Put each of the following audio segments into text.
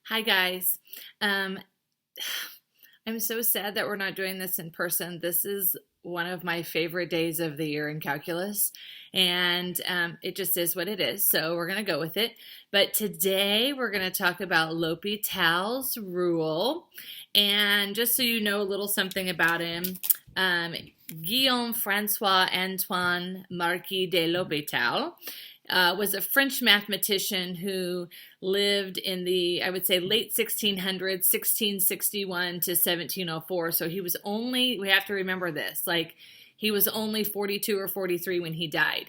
Hi, guys. Um, I'm so sad that we're not doing this in person. This is one of my favorite days of the year in calculus, and it just is what it is. So we're going to go with it. But today we're going to talk about L'Hopital's rule. And just so you know a little something about him, um, Guillaume Francois Antoine Marquis de L'Hopital was a French mathematician who lived in the, I would say, late 1600s, 1661 to 1704. So he was only, we have to remember this, like he was only 42 or 43 when he died.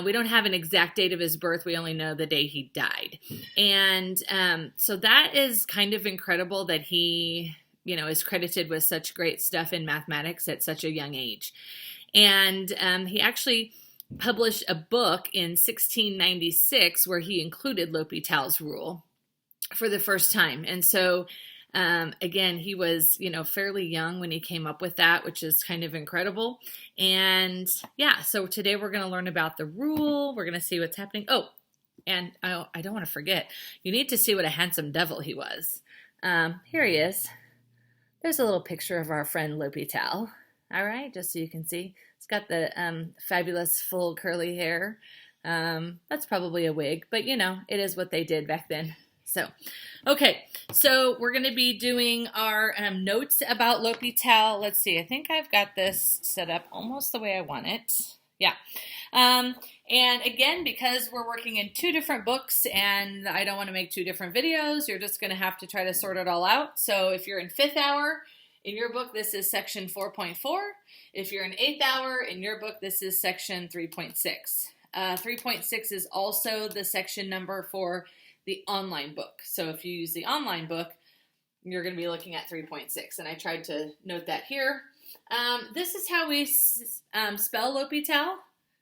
We don't have an exact date of his birth. We only know the day he died. And so that is kind of incredible that he, is credited with such great stuff in mathematics at such a young age. And he actually published a book in 1696 where he included L'Hopital's rule for the first time. And so, again, he was, fairly young when he came up with that, which is kind of incredible. And yeah, so today we're going to learn about the rule. We're going to see what's happening. Oh, and I don't want to forget, you need to see what a handsome devil he was. Here he is. There's a little picture of our friend L'Hopital. All right, just so you can see. It's got the fabulous full curly hair. That's probably a wig, but it is what they did back then. So, okay, so we're going to be doing our notes about L'Hopital. Let's see, I think I've got this set up almost the way I want it. Yeah. And again, because we're working in two different books and I don't want to make two different videos, you're just going to have to try to sort it all out. So if you're in 5th hour, in your book, this is section 4.4. If you're in 8th hour, in your book, this is section 3.6. 3.6 is also the section number for the online book. So if you use the online book, you're going to be looking at 3.6. And I tried to note that here. This is how we spell L'Hopital.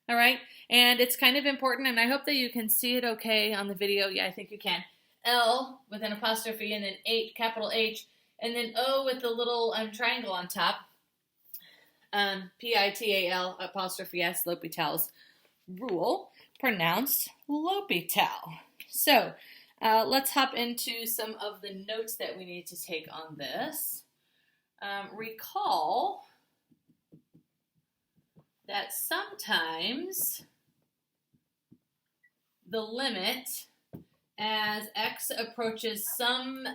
All right. And it's kind of important. And I hope that you can see it okay on the video. Yeah, I think you can. L with an apostrophe and then H, capital H. And then O with the little triangle on top. Pital apostrophe S, L'Hopital's rule, pronounced L'Hopital. So let's hop into some of the notes that we need to take on this. Recall that sometimes the limit as x approaches some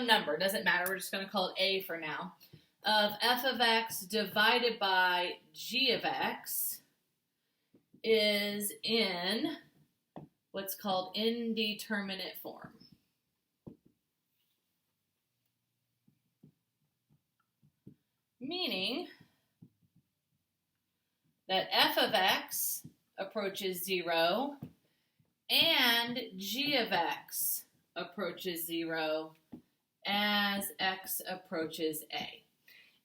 number, doesn't matter, we're just going to call it a for now, of f of x divided by g of x is in what's called indeterminate form. Meaning that f of x approaches 0 and g of x approaches 0 as x approaches a.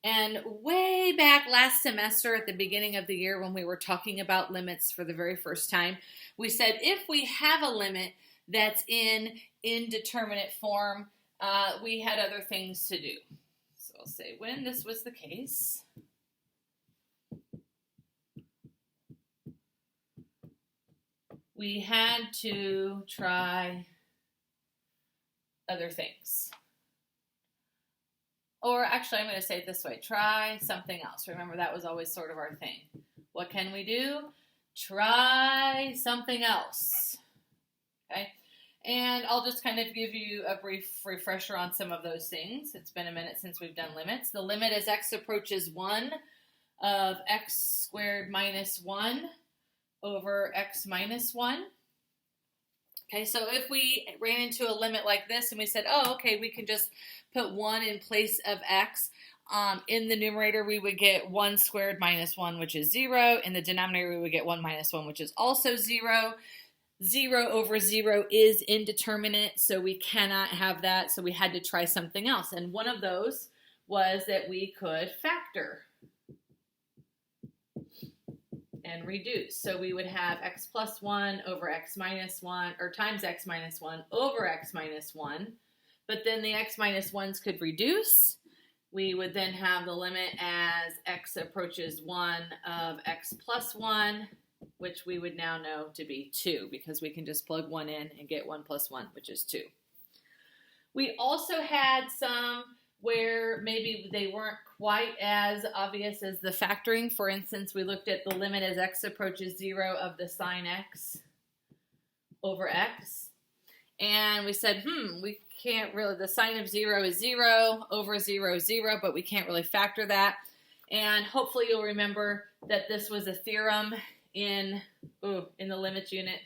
And way back last semester at the beginning of the year when we were talking about limits for the very first time, we said if we have a limit that's in indeterminate form, we had other things to do. So I'll say when this was the case. We had to try other things. Or actually, I'm going to say it this way. Try something else. Remember, that was always sort of our thing. What can we do? Try something else. Okay? And I'll just kind of give you a brief refresher on some of those things. It's been a minute since we've done limits. The limit as x approaches 1 of x squared minus 1 over x minus 1. Okay, so if we ran into a limit like this and we said, oh, okay, we can just put 1 in place of x, in the numerator we would get 1 squared minus 1, which is 0. In the denominator we would get 1 minus 1, which is also 0. 0 over 0 is indeterminate, so we cannot have that, so we had to try something else. And one of those was that we could factor and reduce. So we would have x plus 1 over x minus 1, or times x minus 1 over x minus 1. But then the x minus 1s could reduce. We would then have the limit as x approaches 1 of x plus 1, which we would now know to be 2, because we can just plug 1 in and get 1 plus 1, which is 2. We also had some where maybe they weren't quite as obvious as the factoring. For instance, we looked at the limit as x approaches 0 of the sine x over x. And we said, we can't really, the sine of 0 is 0, over 0 is 0, but we can't really factor that. And hopefully you'll remember that this was a theorem in the limits unit.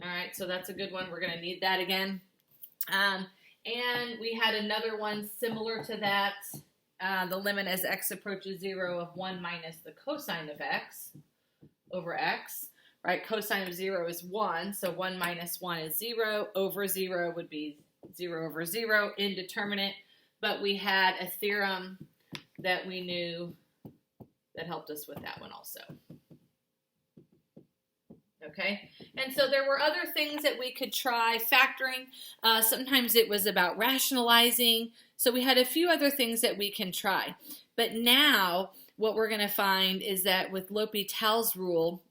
All right, so that's a good one. We're going to need that again. And we had another one similar to that. The limit as x approaches 0 of 1 minus the cosine of x over x. Right, cosine of 0 is 1, so 1 minus 1 is 0. Over 0 would be 0 over 0, indeterminate. But we had a theorem that we knew that helped us with that one also. Okay, and so there were other things that we could try. Factoring, sometimes it was about rationalizing. So we had a few other things that we can try. But now what we're going to find is that with L'Hopital's rule,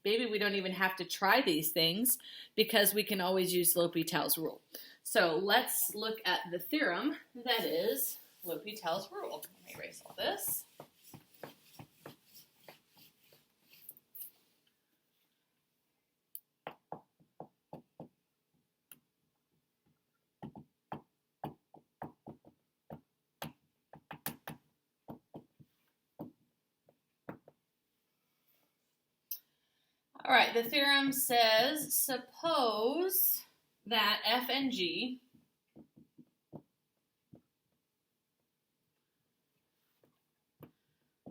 maybe we don't even have to try these things because we can always use L'Hopital's rule. So let's look at the theorem that is L'Hopital's rule. Let me erase all this. All right, the theorem says, suppose that f and g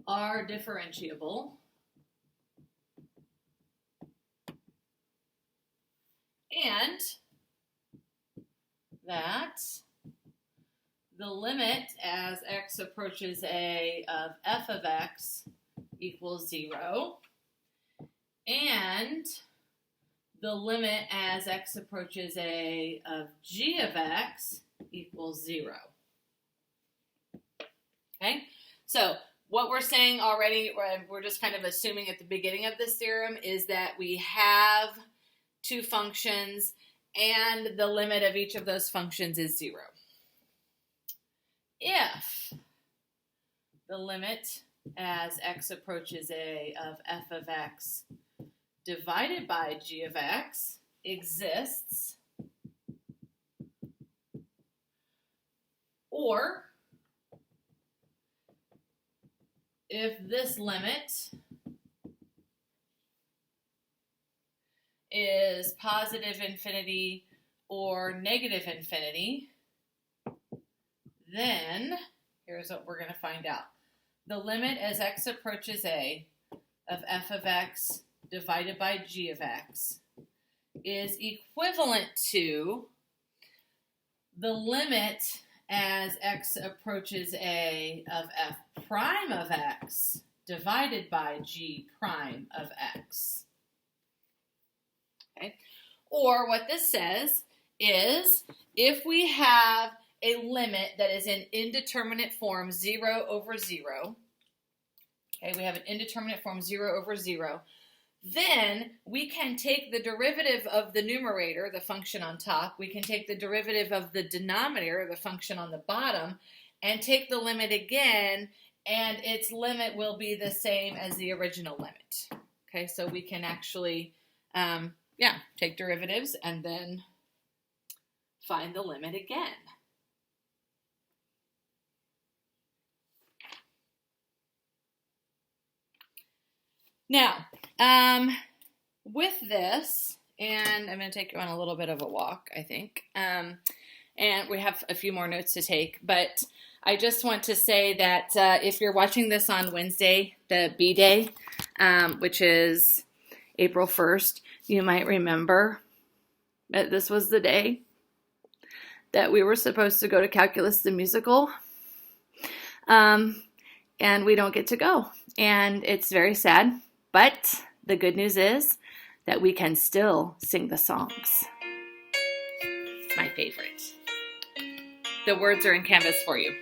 are differentiable and that the limit as x approaches a of f of x equals 0 and the limit as x approaches a of g of x equals 0. Okay, so what we're saying already, we're just kind of assuming at the beginning of this theorem, is that we have two functions and the limit of each of those functions is 0. If the limit as x approaches a of f of x divided by g of x exists, or if this limit is positive infinity or negative infinity, then here's what we're going to find out. The limit as x approaches a of f of x divided by g of x is equivalent to the limit as x approaches a of f prime of x divided by g prime of x. Okay? Or what this says is if we have a limit that is in indeterminate form 0 over 0, okay, we have an indeterminate form 0 over 0, then we can take the derivative of the numerator, the function on top, we can take the derivative of the denominator, the function on the bottom, and take the limit again, and its limit will be the same as the original limit. Okay, so we can actually, take derivatives and then find the limit again. Now, with this, and I'm going to take you on a little bit of a walk, I think, and we have a few more notes to take, but I just want to say that if you're watching this on Wednesday, the B-Day, which is April 1st, you might remember that this was the day that we were supposed to go to Calculus the musical, and we don't get to go, and it's very sad. But the good news is that we can still sing the songs. It's my favorite. The words are in Canvas for you.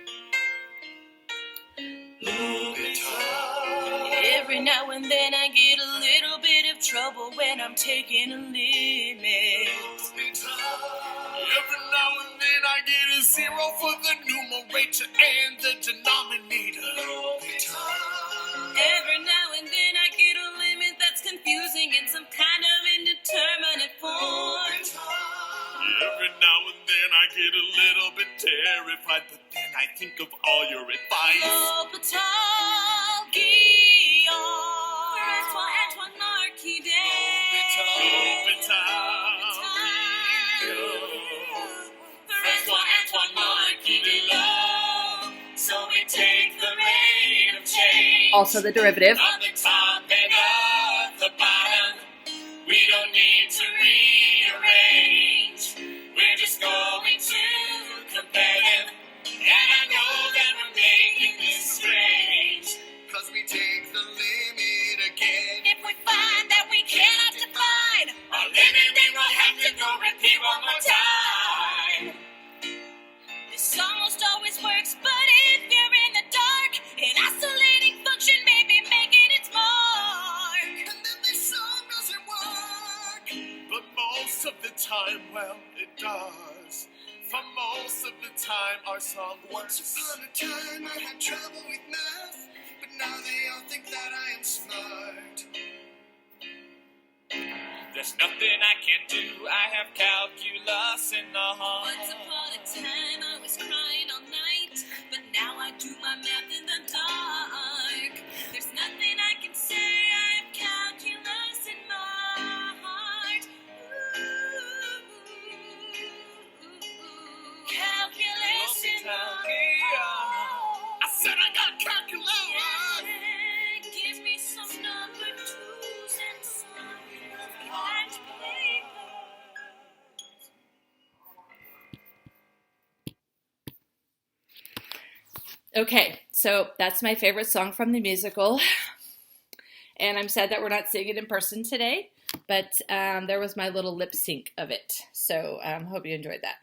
Every now and then I get a little bit of trouble when I'm taking a limit. Every now and then I get a zero for the numerator and the denominator. Every now and then I get a limit that's confusing in some kind of indeterminate form. Every now and then I get a little bit terrified, but then I think of all your advice. L'Hôpital Guillaume, Antoine Marquis-Day. Antoine Marquis-Day. So we take the rate of change. Also the derivative. On the top and of the bottom. We don't need to rearrange. We're just going to compare them. And I know that we're making this strange. Cause we take the limit again. If we find that we cannot define our limit, then we'll have to go repeat one more time. This almost always works, but if you're in the dark, an oscillating function may be making its mark. And then this song doesn't work. But most of the time, well, it does. For most of the time, our song works. Once upon a time, I had trouble with math, but now they all think that I am smart. There's nothing I can't do. I have calculus in the heart. Once upon a time, I was crying all night, but now I do my math in the dark. There's nothing I can say. I have calculus in my heart. Calculus in my heart. I said I got calculus. Give me some number twos and some white paper. Okay, so that's my favorite song from the musical. And I'm sad that we're not singing it in person today, but there was my little lip sync of it. So hope you enjoyed that.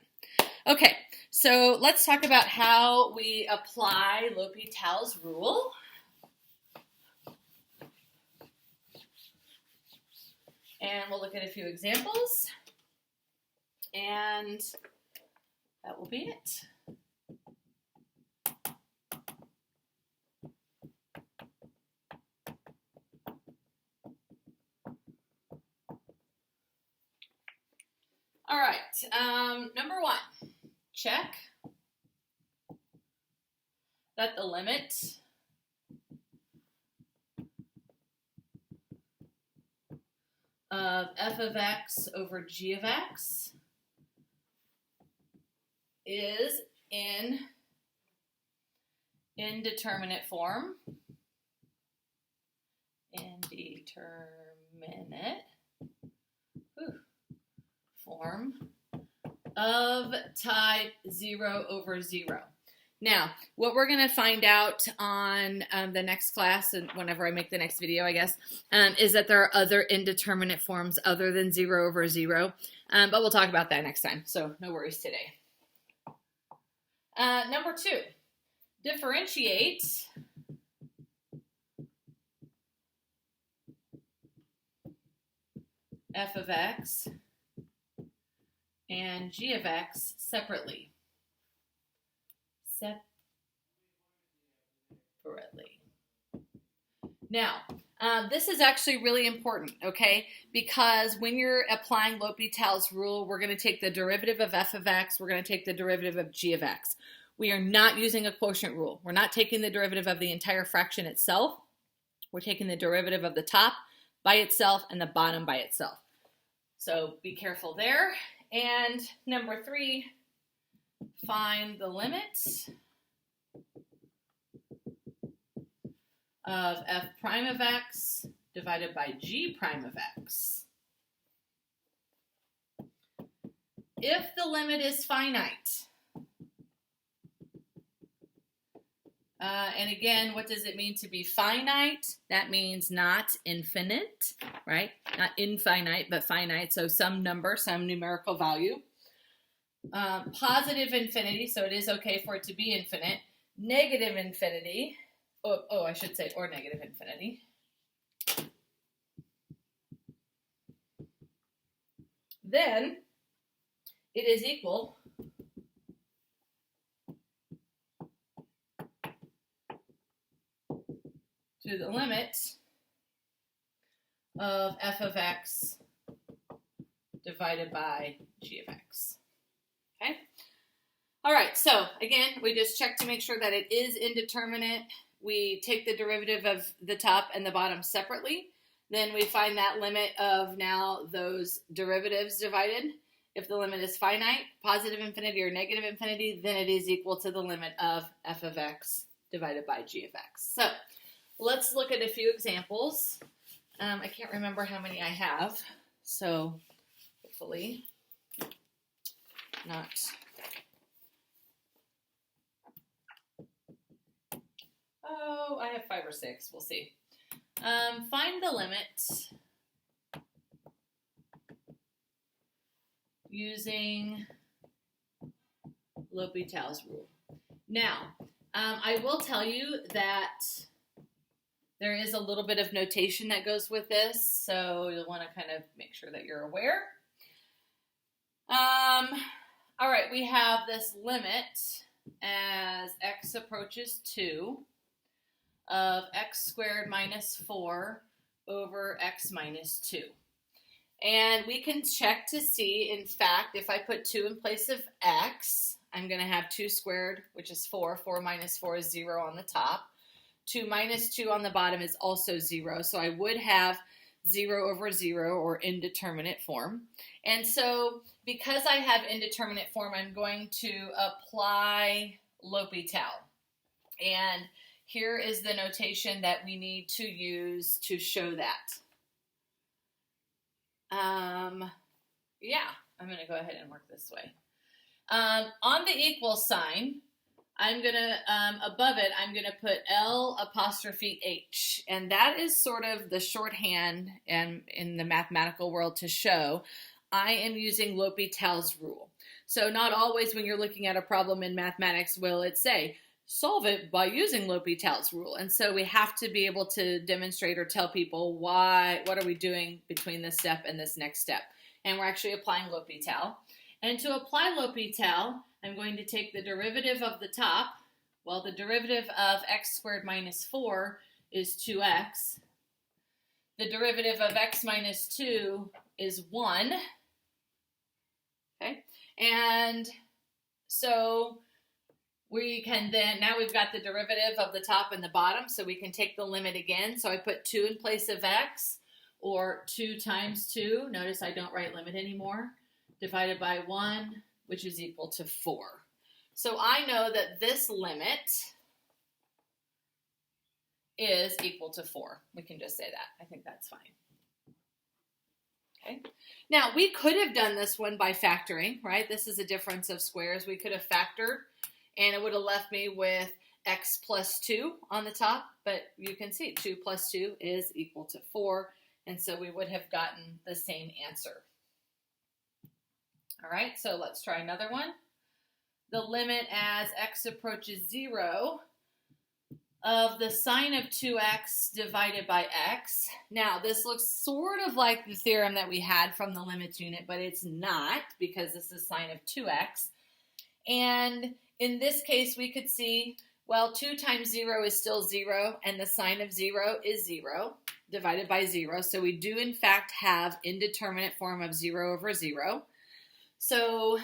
Okay, so let's talk about how we apply L'Hôpital's rule. And we'll look at a few examples. And that will be it. All right, number one, check that the limit of f of x over g of x is in indeterminate form. Indeterminate form of type 0 over 0. Now, what we're going to find out on the next class, and whenever I make the next video, I guess, is that there are other indeterminate forms other than 0 over 0, but we'll talk about that next time, so no worries today. Number two, differentiate f of x and g of x separately. Now, this is actually really important, okay? Because when you're applying L'Hôpital's rule, we're going to take the derivative of f of x, we're going to take the derivative of g of x. We are not using a quotient rule. We're not taking the derivative of the entire fraction itself. We're taking the derivative of the top by itself and the bottom by itself. So be careful there. And number three, find the limit of f prime of x divided by g prime of x. If the limit is finite, and again, what does it mean to be finite? That means not infinite, right? Not infinite, but finite. So some number, some numerical value. Positive infinity, so it is okay for it to be infinite. Negative infinity, I should say, or negative infinity. then it is equal to the limit of f of x divided by g of x. Okay? All right, so again, we just check to make sure that it is indeterminate. We take the derivative of the top and the bottom separately. Then we find that limit of now those derivatives divided. If the limit is finite, positive infinity or negative infinity, then it is equal to the limit of f of x divided by g of x. So let's look at a few examples. I can't remember how many I have, so hopefully not. Oh, I have 5 or 6. We'll see. Find the limit using L'Hopital's rule. Now, I will tell you that there is a little bit of notation that goes with this, so you'll want to kind of make sure that you're aware. All right, we have this limit as x approaches 2 of x squared minus 4 over x minus 2. And we can check to see, in fact, if I put 2 in place of x, I'm going to have 2 squared, which is 4. 4 minus 4 is 0 on the top. 2 minus 2 on the bottom is also 0. So I would have 0 over 0 or indeterminate form. And so because I have indeterminate form, I'm going to apply L'Hopital. And here is the notation that we need to use to show that. Yeah, I'm going to go ahead and work this way. On the equal sign, I'm going to, above it, I'm going to put L apostrophe H. And that is sort of the shorthand and in the mathematical world to show I am using L'Hopital's rule. So not always when you're looking at a problem in mathematics will it say, solve it by using L'Hopital's rule. And so we have to be able to demonstrate or tell people what are we doing between this step and this next step. And we're actually applying L'Hopital. And to apply L'Hopital, I'm going to take the derivative of the top. Well, the derivative of x squared minus 4 is 2x. The derivative of x minus 2 is 1. Okay, and so we can then, now we've got the derivative of the top and the bottom, so we can take the limit again. So I put 2 in place of x, or 2 times 2. Notice I don't write limit anymore. Divided by 1, which is equal to 4. So I know that this limit is equal to 4. We can just say that. I think that's fine. Okay. Now, we could have done this one by factoring, right? This is a difference of squares. We could have factored, and it would have left me with x plus 2 on the top, but you can see 2 plus 2 is equal to 4, and so we would have gotten the same answer. All right, so let's try another one. The limit as x approaches 0 of the sine of 2x divided by x. Now, this looks sort of like the theorem that we had from the limits unit, but it's not because this is sine of 2x. And in this case, we could see, well, 2 times 0 is still 0, and the sine of 0 is 0 divided by 0. So we do, in fact, have indeterminate form of 0 over 0. So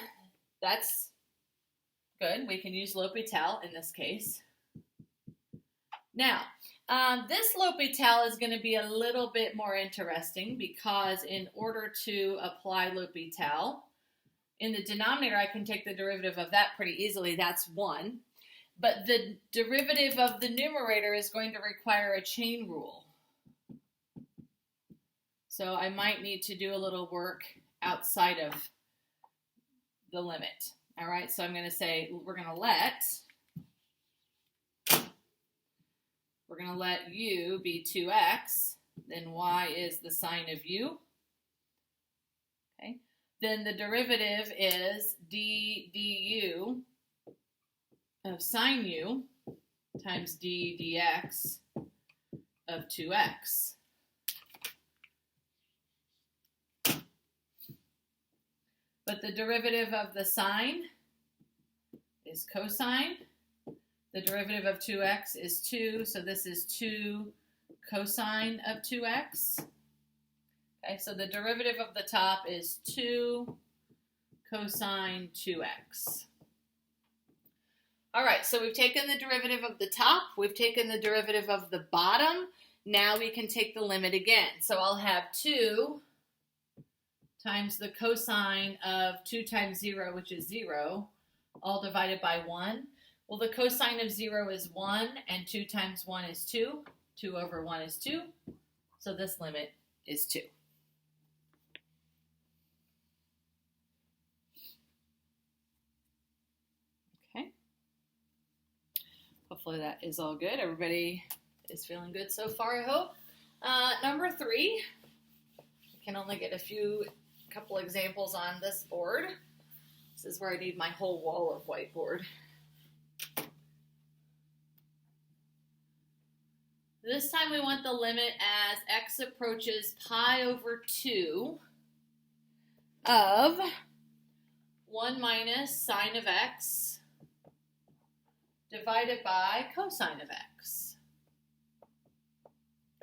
that's good. We can use L'Hopital in this case. Now, this L'Hopital is going to be a little bit more interesting because in order to apply L'Hopital, in the denominator I can take the derivative of that pretty easily. That's 1. But the derivative of the numerator is going to require a chain rule. So I might need to do a little work outside of the limit. All right, so I'm going to say we're going to let u be 2x, then y is the sine of u. Okay, then the derivative is d du of sine u times d dx of 2x. but the derivative of the sine is cosine. The derivative of 2x is 2, so this is 2 cosine of 2x. Okay, so the derivative of the top is 2 cosine 2x. All right, so we've taken the derivative of the top, we've taken the derivative of the bottom. Now we can take the limit again. So I'll have 2 times the cosine of 2 times 0, which is 0, all divided by 1. Well, the cosine of 0 is 1, and 2 times 1 is 2. 2 over 1 is 2, so this limit is 2. Okay. Hopefully that is all good. Everybody is feeling good so far, I hope. Number 3, I can only get a couple examples on this board. This is where I need my whole wall of whiteboard. This time we want the limit as x approaches pi over 2 of 1 minus sine of x divided by cosine of x.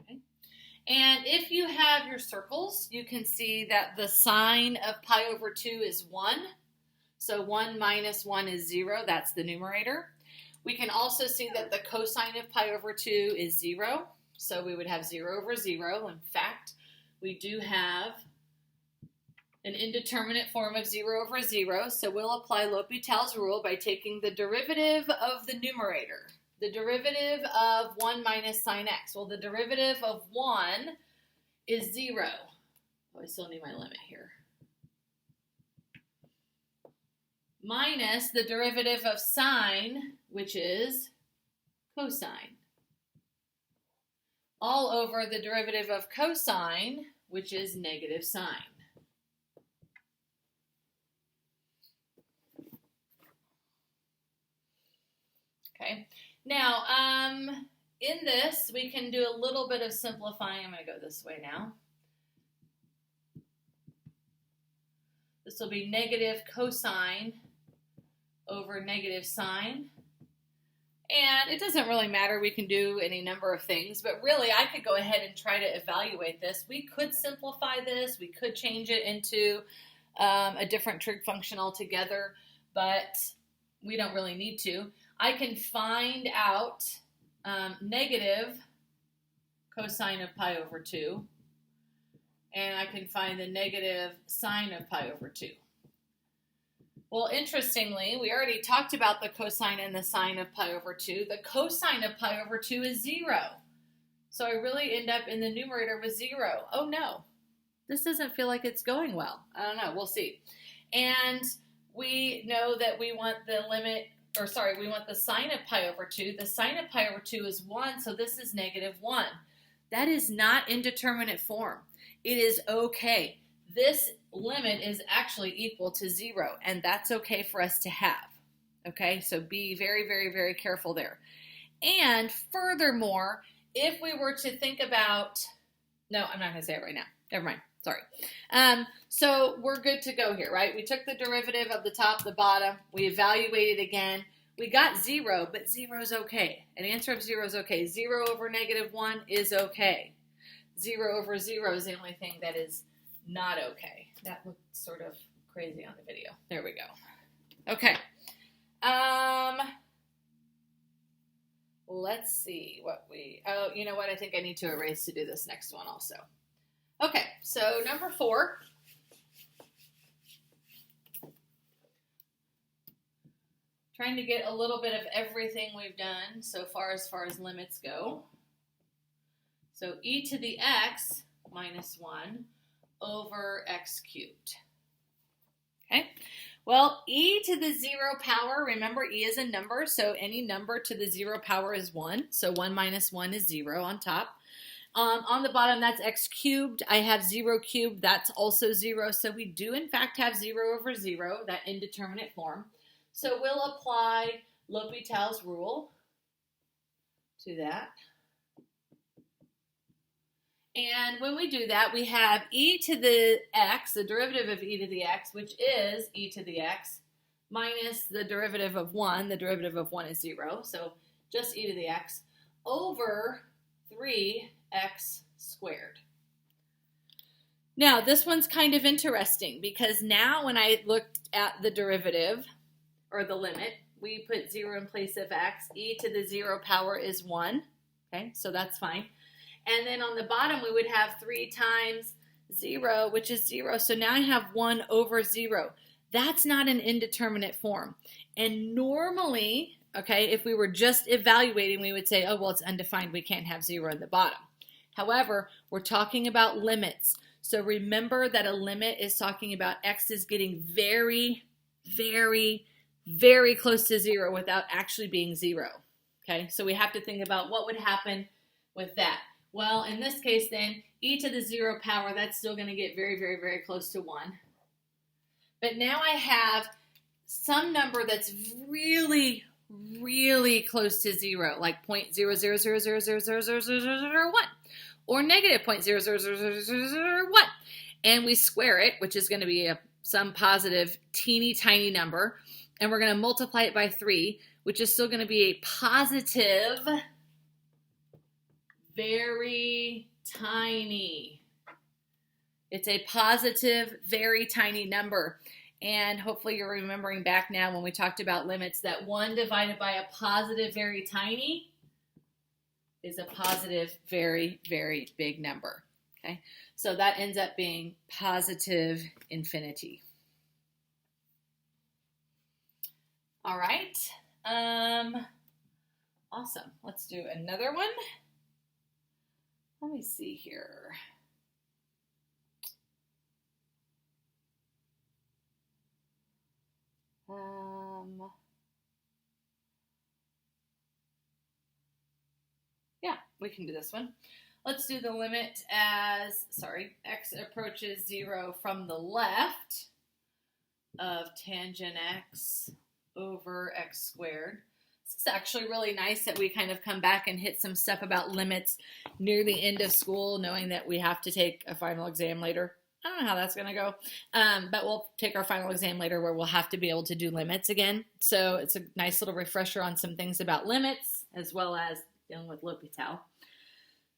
Okay. And if you have your circles, you can see that the sine of pi over 2 is 1. So 1 minus 1 is 0. That's the numerator. We can also see that the cosine of pi over 2 is 0. So we would have 0 over 0. In fact, we do have an indeterminate form of 0 over 0. So we'll apply L'Hopital's rule by taking the derivative of the numerator. The derivative of 1 minus sine x. Well, the derivative of 1 is 0. Oh, I still need my limit here. Minus the derivative of sine, which is cosine, all over the derivative of cosine, which is negative sine. Okay, now in this we can do a little bit of simplifying. I'm going to go this way now. This will be negative cosine over negative sine. And it doesn't really matter. We can do any number of things, but really I could go ahead and try to evaluate this. We could simplify this. We could change it into a different trig function altogether, but we don't really need to. I can find out negative cosine of pi over 2, and I can find the negative sine of pi over 2. Well, interestingly, we already talked about the cosine and the sine of pi over 2. The cosine of pi over 2 is 0. So I really end up in the numerator with 0. Oh no, this doesn't feel like it's going well. I don't know, we'll see. And we know that we want the limit, we want the sine of pi over 2. The sine of pi over 2 is 1, so this is negative 1. That is not indeterminate form. It is okay. This limit is actually equal to 0, and that's okay for us to have. Okay, so be very, very, very careful there. And furthermore, if we were to think about, no, I'm not going to say it right now. Never mind. Sorry. So we're good to go here, right? We took the derivative of the top, the bottom. We evaluated again. We got 0, but 0 is okay. An answer of 0 is okay. 0 over negative 1 is okay. 0 over 0 is the only thing that is not okay. That looked sort of crazy on the video. There we go. Okay. Let's see what oh, you know what? I think I need to erase to do this next one also. Okay, so number 4. Trying to get a little bit of everything we've done so far as limits go. So e to the x minus 1 over x cubed. Okay, well, e to the 0 power, remember e is a number, so any number to the 0 power is 1. So 1 minus 1 is 0 on top. On the bottom, that's x cubed. I have 0 cubed. That's also 0. So we do, in fact, have 0 over 0, that indeterminate form. So we'll apply L'Hopital's rule to that. And when we do that, we have e to the x, the derivative of e to the x, which is e to the x, minus the derivative of 1. The derivative of 1 is 0, so just e to the x, over 3x squared. Now, this one's kind of interesting because now when I looked at the derivative, or the limit, we put 0 in place of x. E to the 0 power is 1. Okay, so that's fine. And then on the bottom, we would have 3 times 0, which is 0. So now I have 1 over 0. That's not an indeterminate form. And normally, okay, if we were just evaluating, we would say, oh, well, it's undefined. We can't have 0 in the bottom. However, we're talking about limits. So remember that a limit is talking about x is getting very, very, very close to 0 without actually being 0. Okay, so we have to think about what would happen with that. Well, in this case then, e to the 0 power, that's still going to get very, very, very close to 1. But now I have some number that's really, really close to 0, like 0.000000001, or negative 0.0000001. And we square it, which is going to be some positive, teeny tiny number, and we're going to multiply it by 3, which is still going to be a positive, very tiny. It's a positive, very tiny number. And hopefully you're remembering back now when we talked about limits that 1 divided by a positive, very tiny is a positive, very, very big number. Okay, so that ends up being positive infinity. All right. Awesome. Let's do another one. Let me see here. Yeah, we can do this one. Let's do the limit as, x approaches 0 from the left of tangent x over x squared. This is actually really nice that we kind of come back and hit some stuff about limits near the end of school, knowing that we have to take a final exam later. I don't know how that's going to go, but we'll take our final exam later where we'll have to be able to do limits again. So it's a nice little refresher on some things about limits as well as dealing with L'Hopital.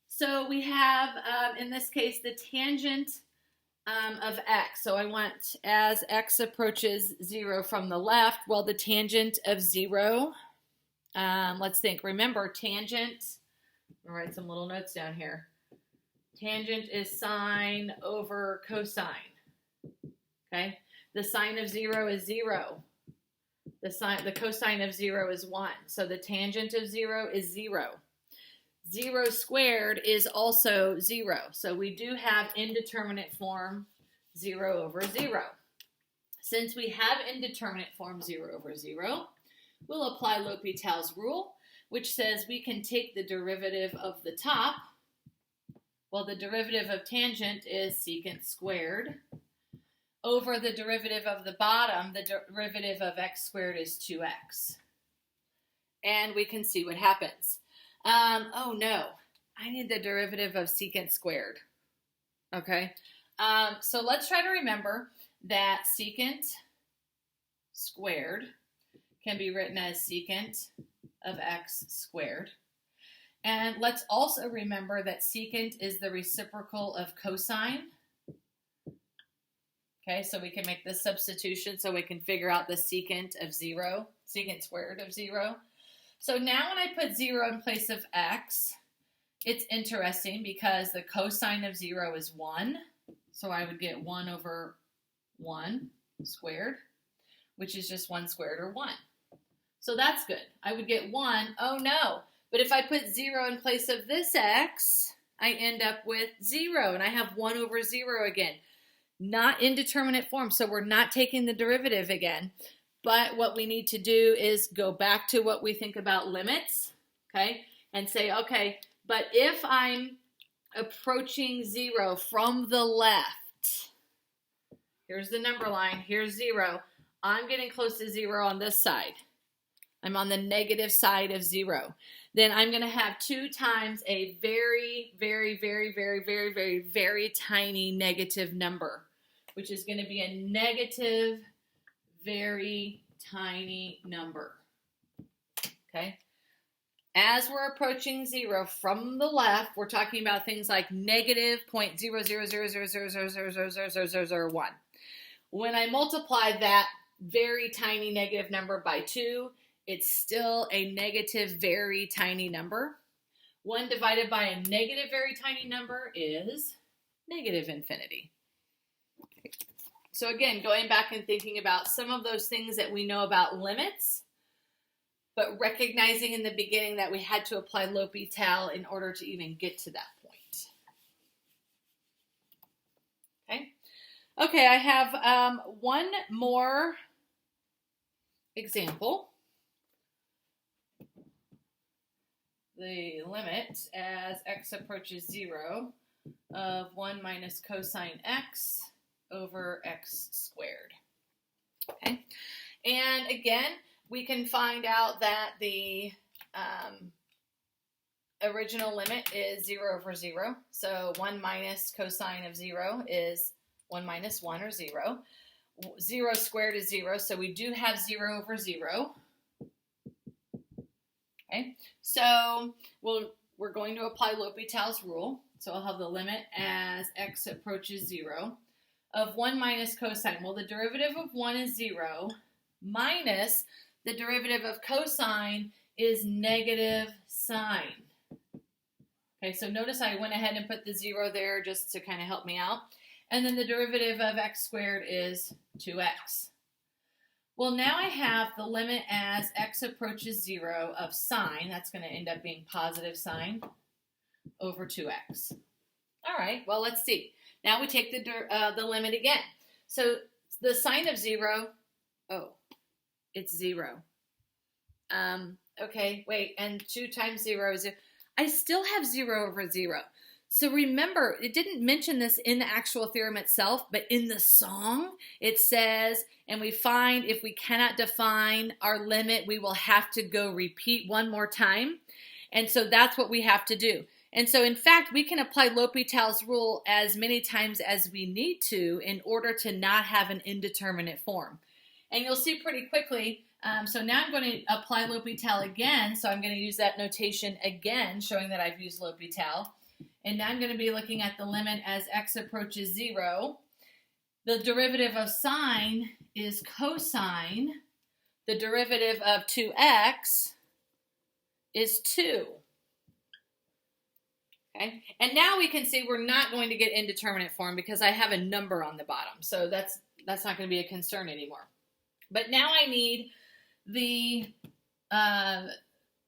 So we have, in this case, the tangent of x. So I want, as x approaches 0 from the left, well, the tangent of 0, let's think. Remember, tangent, I'll write some little notes down here. Tangent is sine over cosine. Okay? The sine of 0 is 0. The cosine of 0 is 1. So the tangent of 0 is 0. 0 squared is also 0. So we do have indeterminate form 0 over 0. Since we have indeterminate form 0 over 0, we'll apply L'Hopital's rule, which says we can take the derivative of the top. Well, the derivative of tangent is secant squared. Over the derivative of the bottom, the derivative of x squared is 2x. And we can see what happens. Oh no, I need the derivative of secant squared. Okay, so let's try to remember that secant squared can be written as secant of x squared. And let's also remember that secant is the reciprocal of cosine. Okay, so we can make this substitution so we can figure out the secant of 0, secant squared of 0. So now when I put 0 in place of x, it's interesting because the cosine of 0 is 1. So I would get 1 over 1 squared, which is just 1 squared or 1. So that's good. I would get 1. Oh no. But if I put 0 in place of this x, I end up with 0. And I have 1 over 0 again. Not indeterminate form. So we're not taking the derivative again. But what we need to do is go back to what we think about limits, okay, and say, okay, but if I'm approaching 0 from the left, here's the number line, here's 0, I'm getting close to 0 on this side. I'm on the negative side of 0. Then I'm going to have 2 times a very, very, very, very, very, very, very tiny negative number, which is going to be a negative, very tiny number. Okay? As we're approaching 0 from the left, we're talking about things like negative 0.000000000001. When I multiply that very tiny negative number by 2, it's still a negative very tiny number. 1 divided by a negative very tiny number is negative infinity. So again, going back and thinking about some of those things that we know about limits, but recognizing in the beginning that we had to apply L'Hopital in order to even get to that point. Okay, I have one more example. The limit as x approaches 0 of 1 minus cosine x over x squared. Okay, and again, we can find out that the original limit is 0 over 0. So 1 minus cosine of 0 is 1 minus 1, or 0. 0 squared is 0, so we do have 0 over 0. Okay, so we're going to apply L'Hopital's rule. So I'll have the limit as x approaches 0 of 1 minus cosine. Well, the derivative of 1 is 0 minus the derivative of cosine is negative sine. Okay, so notice I went ahead and put the 0 there just to kind of help me out. And then the derivative of x squared is 2x. Well, now I have the limit as x approaches 0 of sine. That's going to end up being positive sine over 2x. All right, well, let's see. Now we take the limit again. So the sine of 0, it's 0. Okay, wait, and 2 times 0 is 0. I still have 0 over 0. So remember, it didn't mention this in the actual theorem itself, but in the song, it says, and we find if we cannot define our limit, we will have to go repeat one more time. And so that's what we have to do. And so, in fact, we can apply L'Hopital's rule as many times as we need to in order to not have an indeterminate form. And you'll see pretty quickly, so now I'm going to apply L'Hopital again. So I'm going to use that notation again, showing that I've used L'Hopital. And now I'm going to be looking at the limit as x approaches 0. The derivative of sine is cosine. The derivative of 2x is 2. Okay, and now we can see we're not going to get indeterminate form because I have a number on the bottom. So that's not going to be a concern anymore. But now I need the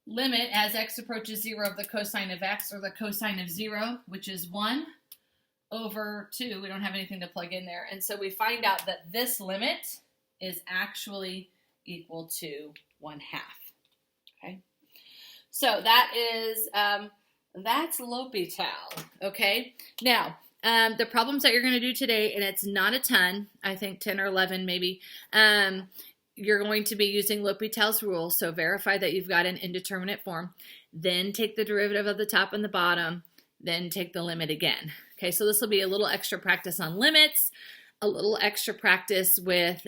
limit as x approaches 0 of the cosine of x, or the cosine of 0, which is 1 over 2. We don't have anything to plug in there. And so we find out that this limit is actually equal to 1/2. Okay, so that is, that's L'Hopital. Okay, now the problems that you're going to do today, and it's not a ton, I think 10 or 11 maybe, you're going to be using L'Hopital's rule, so verify that you've got an indeterminate form, then take the derivative of the top and the bottom, then take the limit again. Okay, so this will be a little extra practice on limits, a little extra practice with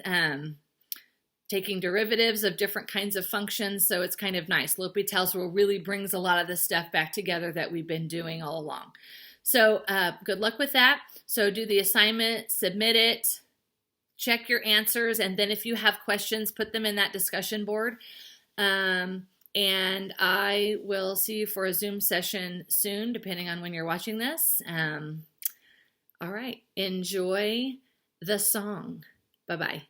taking derivatives of different kinds of functions, so it's kind of nice. L'Hopital's rule really brings a lot of this stuff back together that we've been doing all along. So good luck with that. So do the assignment, submit it, check your answers, and then if you have questions, put them in that discussion board. And I will see you for a Zoom session soon, depending on when you're watching this. All right, enjoy the song. Bye-bye.